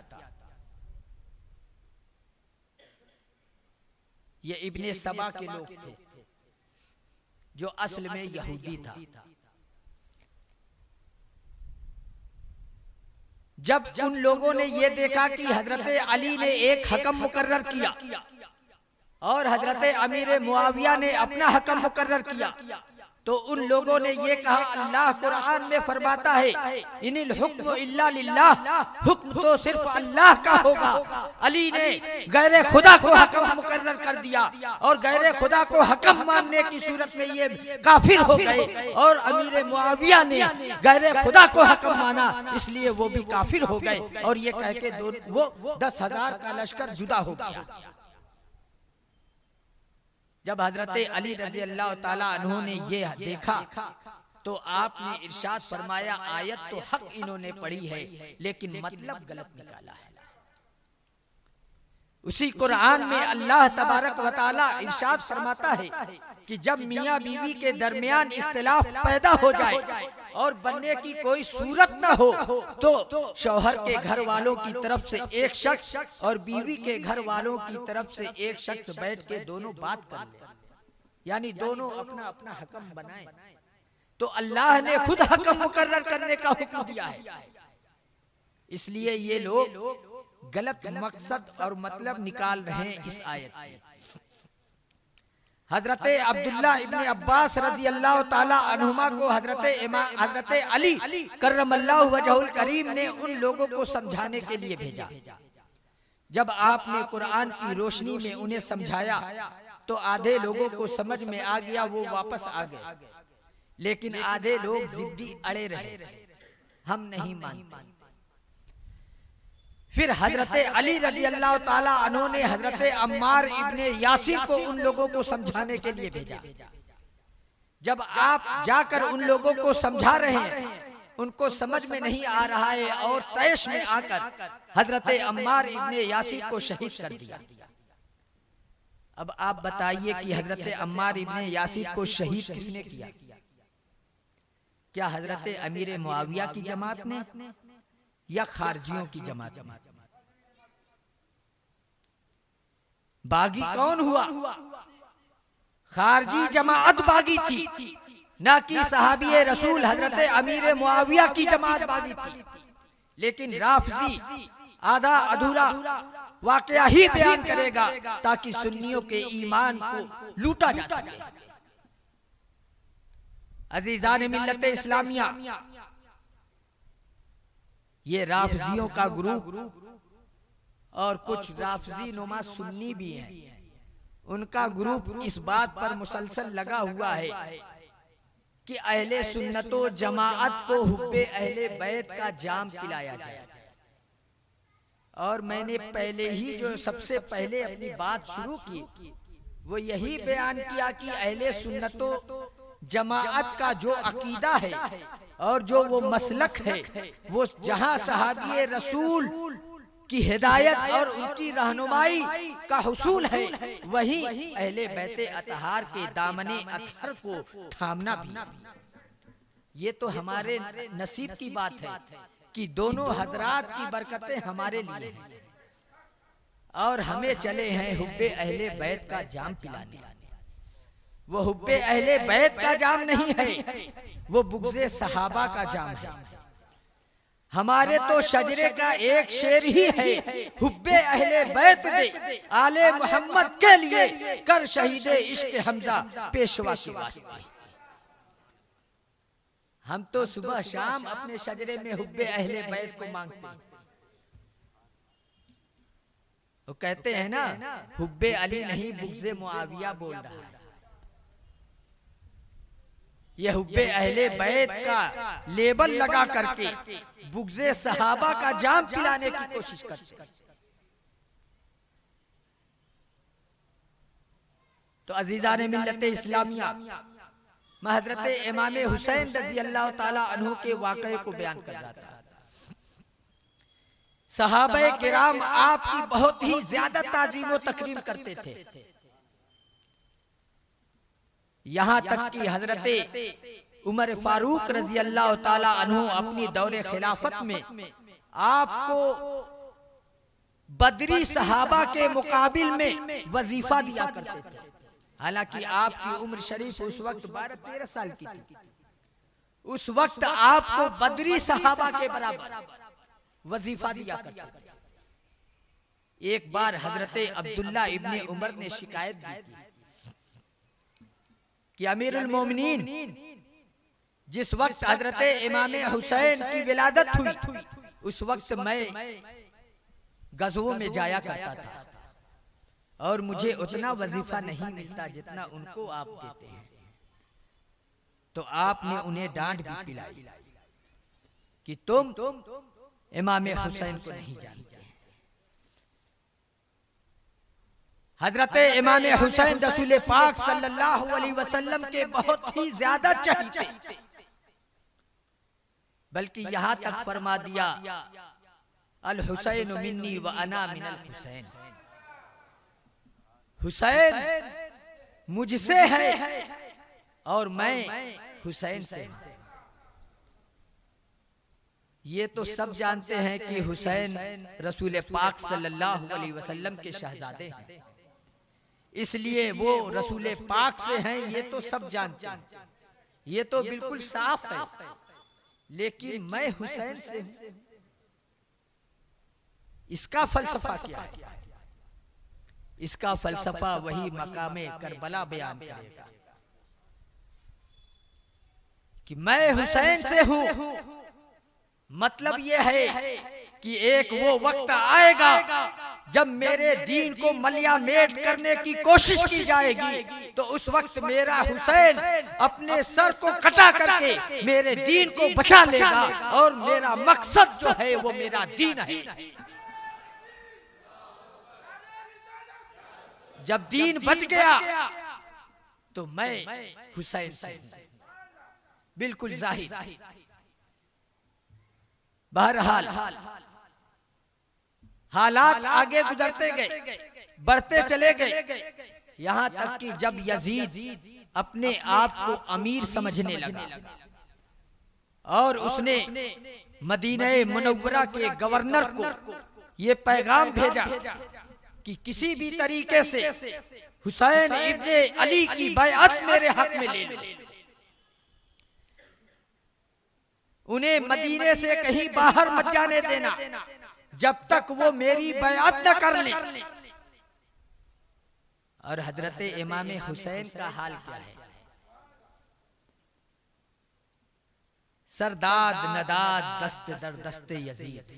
ये इब्ने सबा के लोग थे जो असल में यहूदी था। जब उन लोगों ने ये देखा कि हजरत अली ने एक हकम मुकर्रर किया और हजरत अमीर मुआविया ने अपना हकम मुकर्रर किया तो उन लोगों ने ये कहा, अल्लाह कुरान में फरमाता है इनिल हुक्म इल्ला लिल्लाह, हुक्म तो सिर्फ अल्लाह का होगा। अली ने गैर खुदा को हकम मुकर्रर कर दिया और गैर खुदा को हकम मानने की सूरत में ये काफिर हो गए और अमीर मुआविया ने गैर खुदा को हकम माना इसलिए वो भी काफिर हो गए। और ये कह के वो 10,000 का लश्कर जुदा हो गया। जब हजरत अली रज़ी अल्लाह ताला अन्हु ने ये देखा तो आपने इरशाद फरमाया, आयत तो हक इन्होंने पढ़ी है लेकिन मतलब गलत निकाला है। उसी कुरान में अल्लाह तबारक व तआला इरशाद फरमाता है कि जब मियाँ बीवी के दरमियान इख्तिलाफ पैदा हो जाए और बनने की कोई सूरत न हो तो शौहर के घर वालों की तरफ से एक शख्स और बीवी के घर वालों की तरफ से एक शख्स बैठ के दोनों बात कर ले, यानी दोनों अपना अपना हकम बनाए। तो अल्लाह ने खुद हकम मुकर्रर करने का हुक्म दिया है। इसलिए ये लोग गलत मकसद और मतलब निकाल रहे हैं इस आयत में। हजरत अब्दुल्ला इब्ने अब्बास रज़ी अल्लाह ताला अन्हुमा को हजरत अली करमल्लाहु वजहुल करीम ने उन लोगों को समझाने के लिए भेजा। जब आपने कुरान की रोशनी में उन्हें समझाया तो आधे लोगों को समझ में आ गया, वो वापस आ गए, लेकिन आधे लोग जिद्दी अड़े रहे, हम नहीं मानते। फिर हजरत अली रज़ी अल्लाह ताला अन्हु ने हजरत अम्मार इब्ने यासिर को उन लोगों को समझाने के लिए भेजा। जब आप जाकर उन लोगों को समझा रहे हैं उनको समझ में नहीं आ रहा है और तैश में आकर हजरत अम्मार इब्ने यासिर को शहीद कर दिया। अब आप बताइए कि हजरत अम्मार इब्ने यासिर को शहीद किसने किया? क्या हजरत अमीर मुआविया की जमात ने या खारजियों की जमात ने? बागी कौन हुआ? खारजी जमात बागी थी, ना कि सहाबी रसूल हजरत अमीर मुआविया की जमात बागी थी। लेकिन राफजी आधा अधूरा वाकया ही बयान करेगा ताकि सुन्नियों के ईमान को लूटा जा सके। अजीजान मिल्लत इस्लामिया, ये राफजियों का ग्रुप और कुछ राफजी नुमा सुन्नी भी हैं, उनका ग्रुप इस बात पर मुसलसल लगा हुआ है कि अहले सुन्नतो जमाअत को हुब्बे अहले बैत का जाम पिलाया जाए। और मैंने पहले ही जो सबसे पहले अपनी बात शुरू की वो यही बयान किया कि अहले सुन्नतो जमाअत का जो अकीदा है और जो वो मसलक है, वो जहां सहाबी रसूल की हिदायत और उनकी रहनुमाई का हुसूल है, वही अहले बैते अतहार के दामने अतहर को थामना भी। ये तो हमारे नसीब की बात है कि दोनों हजरात की बरकतें हमारे लिए हैं और हमें चले हैं हुब्बे अहले बैत का जाम पिलाने। वो हुब्बे अहले बैत का जाम नहीं है, वो बुग़्ज़े सहाबा का जाम है। हमारे तो शजरे का एक शेर ही है, हुब्बे अहले बैत दे आले मोहम्मद के लिए कर शहीदे इश्क हमजा पेशवा के वास्ते। हम तो सुबह शाम अपने शजरे में हुब्बे अहले बैत को मांगते हैं। वो कहते हैं ना, हुब्बे अली नहीं बुग़्ज़े मुआविया बोल रहा है। ये हुब्बे अहले बैत का लेबल लगा करके बुग़्ज़े सहाबा का जाम पिलाने की कोशिश करते हैं। तो अज़ीज़ान मिल्लत इस्लामिया, मैं हज़रत इमाम हुसैन रज़ी अल्लाह ताला अन्हु के वाक़ये को बयान कर रहा था। सहाबा किराम आपकी बहुत ही ज्यादा ताज़ीम व तकरीम करते थे, यहाँ तक कि हजरत उमर फारूक रजी अल्लाह ताला अन्हु अपनी दौरे खिलाफत में आपको बदरी सहाबा के मुकाबिल में वजीफा दिया करते थे। हालांकि आपकी उम्र शरीफ उस वक्त 12-13 साल की थी। उस वक्त आपको बदरी सहाबा के बराबर वजीफा दिया करते थे। एक बार हजरत अब्दुल्ला इब्ने उमर ने शिकायत दी कि अमीरुल मोमिनीन, जिस वक्त हजरत इमाम हुसैन की विलादत हुई उस वक्त मैं गज़वों में जाया करता था और मुझे उतना वजीफा नहीं मिलता जितना उनको आप देते हैं। तो आपने उन्हें डांट भी पिलाई कि तुम इमाम हुसैन को नहीं जानते। हजरत इमाम हुसैन रसूल पाक सल्लल्लाहु अलैहि वसल्लम के बहुत ही ज्यादा चाहते, बल्कि यहाँ तक फरमा दिया अल हुसैन मिन्नी व अना मिनल हुसैन, हुसैन मुझसे है और मैं हुसैन से हूं। ये तो सब जानते हैं कि हुसैन रसूल पाक सल्लल्लाहु अलैहि वसल्लम के शहजादे हैं, इसलिए वो रसूल पाक से हैं, ये तो सब जानते हैं, ये तो बिल्कुल साफ है। लेकिन मैं हुसैन से हूं, इसका फलसफा क्या है? इसका फलसफा वही मकामे करबला बयान करेगा कि मैं हुसैन से हूं। मतलब यह है कि एक वो वक्त आएगा जब मेरे दीन को मलिया मेट करने की कोशिश की जाएगी, तो उस वक्त मेरा हुसैन अपने सर को कटा करके मेरे दीन को बचा लेगा और मेरा मकसद जो है वो मेरा दीन है। जब दीन बच गया तो मैं हुसैन से हूं, बिल्कुल जाहिर। बहरहाल हालात आगे गुजरते गए, बढ़ते चले गए, यहाँ तक कि जब यजीद अपने आप को अमीर समझने लगा और उसने मदीना मुनव्वरा के गवर्नर को ये पैगाम भेजा कि किसी भी तरीके से हुसैन इब्ने अली की बैअत मेरे हक में ले लो, उन्हें मदीने से कहीं बाहर मत जाने देना जब तक वो मेरी बैअत न कर ले। और हजरत इमाम हुसैन का हाल क्या है? सरदाद नदाद दस्ते दर दस्ते यजीद,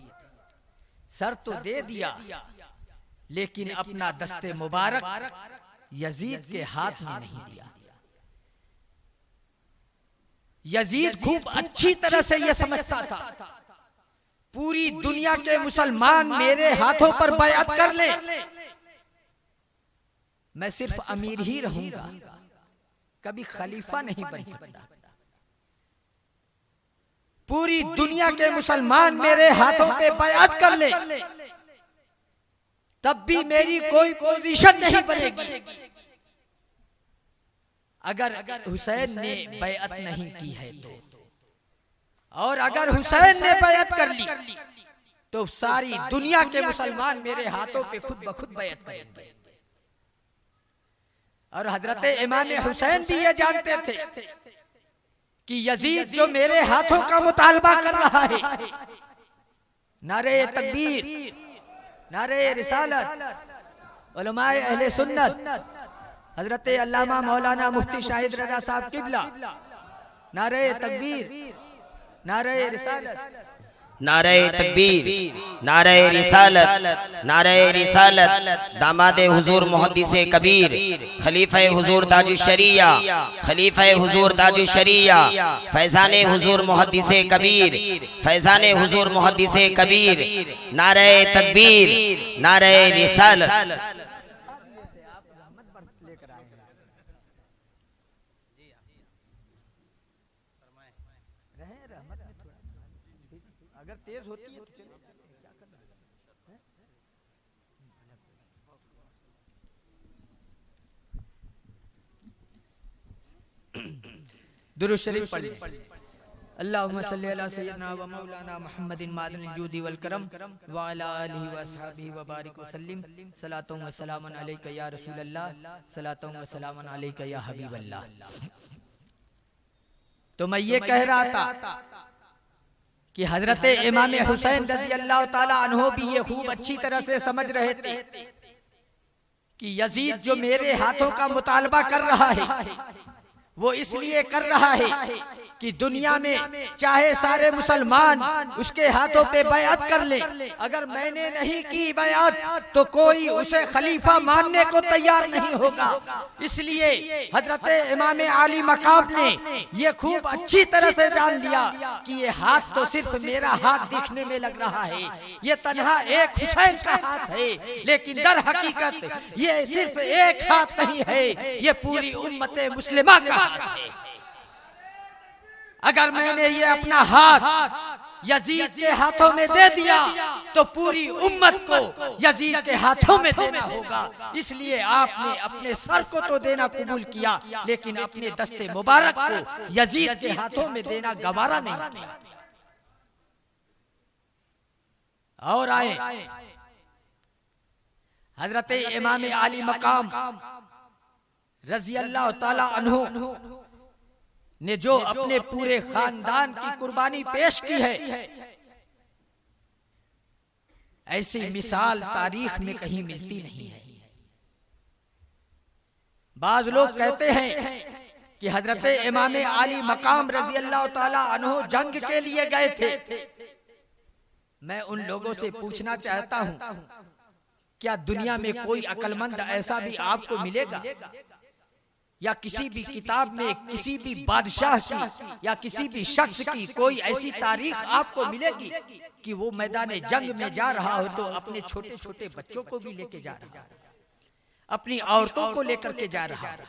सर तो दे दिया लेकिन अपना दस्ते मुबारक यजीद के हाथ में नहीं दिया। यजीद खूब अच्छी तरह से यह समझता था पूरी दुनिया के मुसलमान मेरे हाथों पर बैअत कर ले, मैं सिर्फ अमीर ही रहूंगा, कभी खलीफा नहीं बन सकता। पूरी दुनिया के मुसलमान मेरे हाथों पे बैअत कर ले, तब भी मेरी कोई पोजीशन नहीं बनेगी। अगर हुसैन ने बैअत नहीं की है तो, और अगर हुसैन ने बैअत कर ली तो सारी दुनिया के मुसलमान मेरे हाथों पे खुद ब खुद बैअत करेंगे। और हजरत इमाम हुसैन भी ये जानते थे कि यजीद जो मेरे हाथों का मुतालबा कर रहा है, नारे तकबीर, नारे रिसालत, उलमाए अहले सुन्नत, हजरत अल्लामा मौलाना मुफ्ती शाहिद रजा साहब किबला, नारे तकबीर, नारे रिसालत, नारे तकबीर, नारे रिसालत, नारे रिसालत। दामादे हुजूर मुहद्दिसे कबीर, खलीफे हुजूर ताजुश शरिया, खलीफे हुजूर ताजुश शरिया, फैजाने हुजूर मुहद्दिसे कबीर, फैजाने हुजूर मुहद्दिसे कबीर, नारे तकबीर, नारे रिसालत। अगर तेज होती है तो चलो क्या करना है? दुरूद शरीफ पढ़ लें। अल्लाहुम्मा सल्ली अला सय्यिदना व मौलाना मुहम्मदिन मादनिल जूदी वल करम व अला आलिहि व अस्हाबिहि व बारिक व सल्लिम। सलातु व सलामुन अलैका या रसूलल्लाह, सलातु व सलामुन अलैका या हबीबल्लाह। तो मैं ये कह रहा था कि हजरत इमाम हुसैन रज़ी अल्लाह ताला अन्हो भी ये खूब अच्छी तरह से समझ रहे थे कि यजीद जो मेरे हाथों का मुतालबा कर रहा है वो इसलिए कर रहा है कि दुनिया में चाहे सारे मुसलमान उसके हाथों पे बैअत कर ले, अगर मैंने नहीं की बैअत तो कोई उसे खलीफा मानने को तैयार नहीं होगा। इसलिए हजरत इमाम आली मकाम ने ये खूब अच्छी तरह से जान लिया कि ये हाथ तो सिर्फ मेरा हाथ दिखने में लग रहा है, ये तन्हा एक हुसैन का हाथ है, लेकिन दर हकीकत ये सिर्फ एक हाथ नहीं है, ये पूरी उम्मत मुस्लिमा का हाथ है। अगर मैंने ये अपना हाथ यजीद के हाथों में दे दिया तो पूरी उम्मत को यजीद के हाथों में देना होगा। इसलिए आपने अपने सर को तो देना कबूल किया, लेकिन अपने दस्ते मुबारक को यजीद के हाथों में देना गवारा नहीं किया। और आए हजरत इमाम आली मकाम रज़ी अल्लाह ताला अन्हु ने जो अपने पूरे खानदान की कुर्बानी पेश की है, ऐसी मिसाल तारीख में कहीं मिलती नहीं है। बाज लोग कहते हैं कि हजरत इमाम आली मकाम रज़ी अल्लाह ताला अन्हु जंग के लिए गए थे। मैं उन लोगों से पूछना चाहता हूं, क्या दुनिया में कोई अक्लमंद ऐसा भी आपको मिलेगा या किसी भी किताब में किसी भी बादशाह की या किसी भी शख्स की कोई ऐसी तारीख आपको मिलेगी कि वो मैदान जंग में जा रहा हो तो अपने छोटे छोटे बच्चों को भी लेके जा रहा है, अपनी औरतों को लेकर के जा रहा है?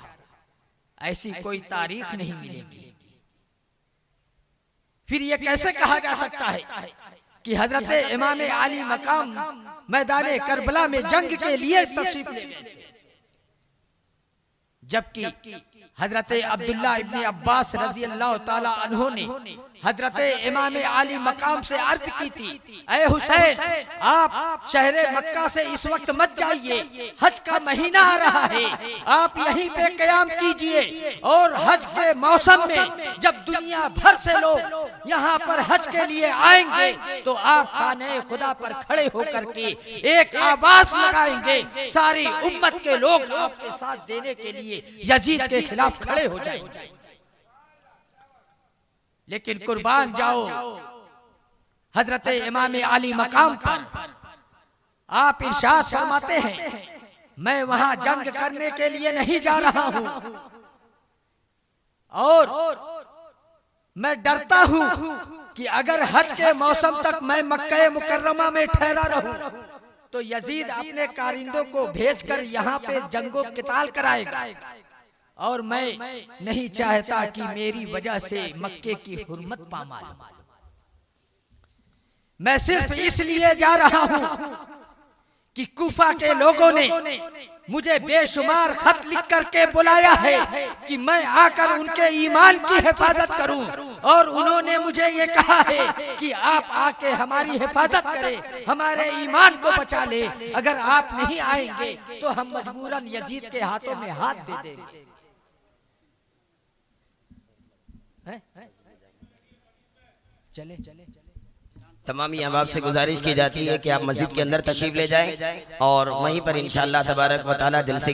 ऐसी कोई तारीख नहीं मिलेगी। फिर ये कैसे कहा जा सकता है कि हजरत इमाम आली मकाम मैदान करबला में जंग के लिए तशरीफ ले गए थे, जबकि हजरत अब्दुल्ला इब्ने अब्बास रजी अल्लाह ताला अन्हु ने हजरत इमाम आली मकाम से अर्ज की थी, ऐ हुसैन, आप शहरे मक्का से इस वक्त मत जाइए, हज का महीना आ रहा है, आप यहीं पे कयाम कीजिए और हज के मौसम में जब दुनिया भर से लोग यहाँ पर हज के लिए आएंगे तो आप खाने खुदा पर खड़े होकर के एक आवाज लगाएंगे, सारी उम्मत के लोग आपके साथ देने के लिए यजीद के खिलाफ खड़े हो जाएंगे। लेकिन कुर्बान जाओ हजरत इमाम आली मकाम पर, आप इरशाद फरमाते हैं, मैं वहां जंग करने के लिए नहीं जा रहा हूं और मैं डरता हूं कि अगर हज के मौसम तक मैं मक्का मुकर्रमा में ठहरा रहूं तो यजीद अपने कारिंदों को भेजकर यहाँ पे जंगो किताल कराएगा और मैं नहीं चाहता कि मेरी वजह से मक्के की हुर्मत पामाल। मैं सिर्फ इसलिए जा रहा हूं कि कूफा के लोगों ने मुझे बेशुमार खत लिख करके बुलाया है कि मैं आकर उनके ईमान की हिफाजत करूं और उन्होंने मुझे ये कहा है कि आप आके हमारी हिफाजत करें, हमारे ईमान को बचा ले, अगर आप नहीं आएंगे तो हम मजबूरन यजीद के हाथों में हाथ दे देंगे। चले तमाम अहबाब से गुजारिश की जाती है कि आप मस्जिद के अंदर तशरीफ ले जाएं और वहीं पर इंशाअल्लाह तबारक व तआला दिल से